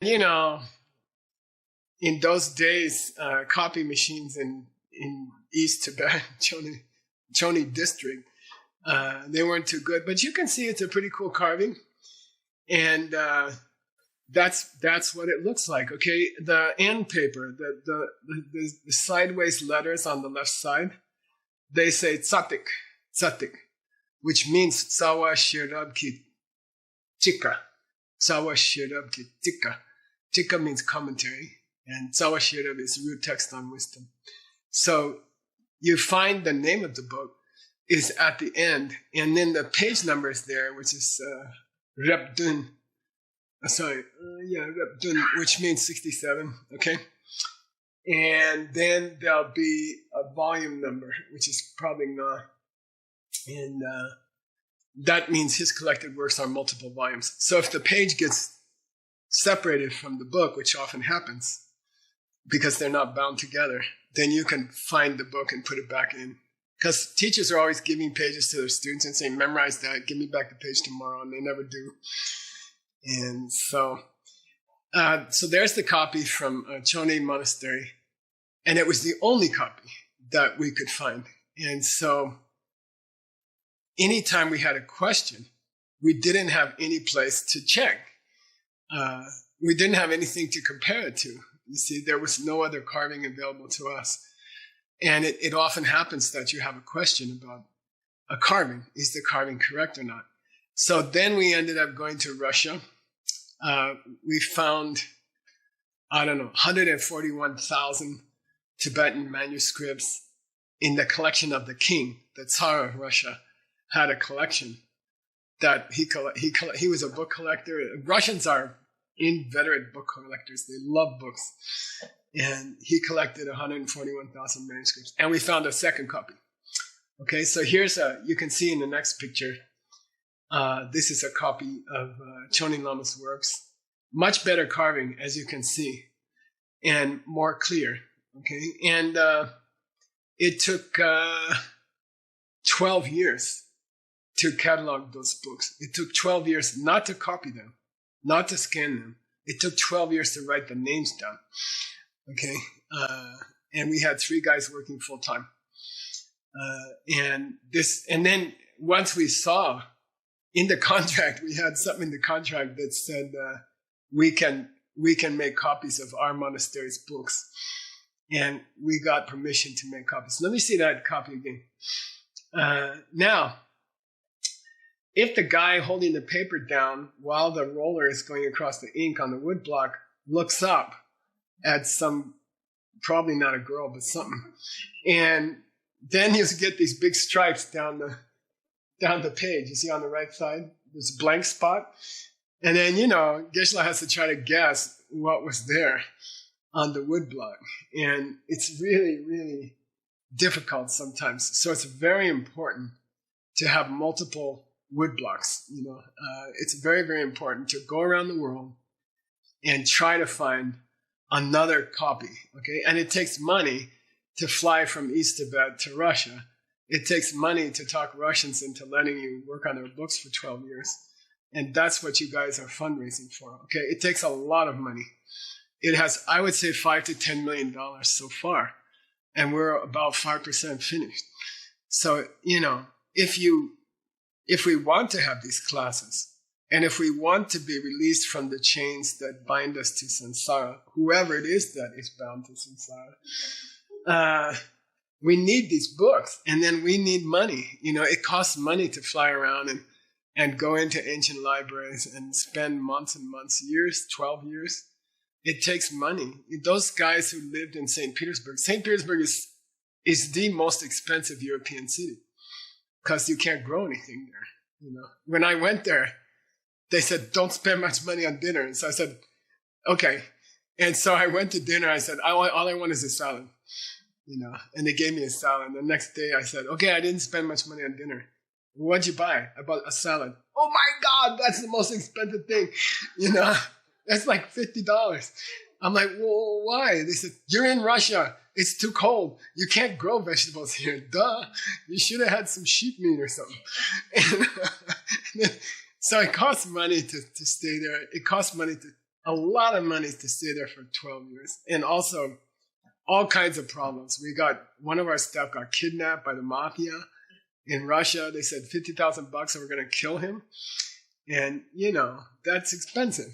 You know, in those days, copy machines in East Tibet, Choni district, they weren't too good. But you can see it's a pretty cool carving. And that's what it looks like, okay? The end paper, the sideways letters on the left side, they say tsatik, which means tsawa shirab ki chika. Tsawa shirab ki tika. Tika means commentary, and tsawa shirab is root text on wisdom. So you find the name of the book is at the end, and then the page number is there, which is Repdun. Repdun, which means 67, okay? And then there'll be a volume number, which is probably not. And that means his collected works are multiple volumes. So if the page gets separated from the book, which often happens because they're not bound together, then you can find the book and put it back in. Because teachers are always giving pages to their students and saying, memorize that, give me back the page tomorrow, and they never do. And so there's the copy from Choni Monastery, and it was the only copy that we could find. And so anytime we had a question, we didn't have any place to check. We didn't have anything to compare it to. You see, there was no other carving available to us. And it often happens that you have a question about a carving. Is the carving correct or not? So then we ended up going to Russia. We found, 141,000 Tibetan manuscripts in the collection of the king. The Tsar of Russia had a collection that he was a book collector. Russians are inveterate book collectors. They love books. And he collected 141,000 manuscripts. And we found a second copy. Okay, so you can see in the next picture, this is a copy of Choni Lama's works. Much better carving, as you can see, and more clear. Okay, and it took 12 years to catalog those books. It took 12 years not to copy them, not to scan them. It took 12 years to write the names down. Okay, and we had 3 guys working full time. And then once we saw in the contract, we had something in the contract that said we can make copies of our monastery's books, and we got permission to make copies. Let me see that copy again. Now, if the guy holding the paper down while the roller is going across the ink on the wood block looks up at some, probably not a girl, but something, and then you get these big stripes down the page. You see on the right side, this blank spot. And then, Geshe-la has to try to guess what was there on the wood block. And it's really, really difficult sometimes. So it's very important to have multiple wood blocks. It's very, very important to go around the world and try to find another copy. Okay, and it takes money to fly from East Tibet to Russia. It takes money to talk Russians into letting you work on their books for 12 years. And that's what you guys are fundraising for. Okay, it takes a lot of money. It has, I would say, $5 to $10 million so far. And we're about 5% finished. So, if we want to have these classes, and if we want to be released from the chains that bind us to samsara, whoever it is that is bound to samsara, we need these books, and then we need money. It costs money to fly around and go into ancient libraries and spend months and months, years, 12 years. It takes money. Those guys who lived in St. Petersburg is the most expensive European city because you can't grow anything there. When I went there, they said, don't spend much money on dinner. And so I said, okay. And so I went to dinner. I said, all I want is a salad. And they gave me a salad. And the next day I said, okay, I didn't spend much money on dinner. What'd you buy? I bought a salad. Oh my God, that's the most expensive thing. That's like $50. I'm like, well, why? They said, you're in Russia. It's too cold. You can't grow vegetables here. Duh. You should have had some sheep meat or something. So it costs money to stay there. It costs money to a lot of money to stay there for 12 years. And also all kinds of problems. One of our staff got kidnapped by the mafia in Russia. They said $50,000 and we're going to kill him. And, that's expensive.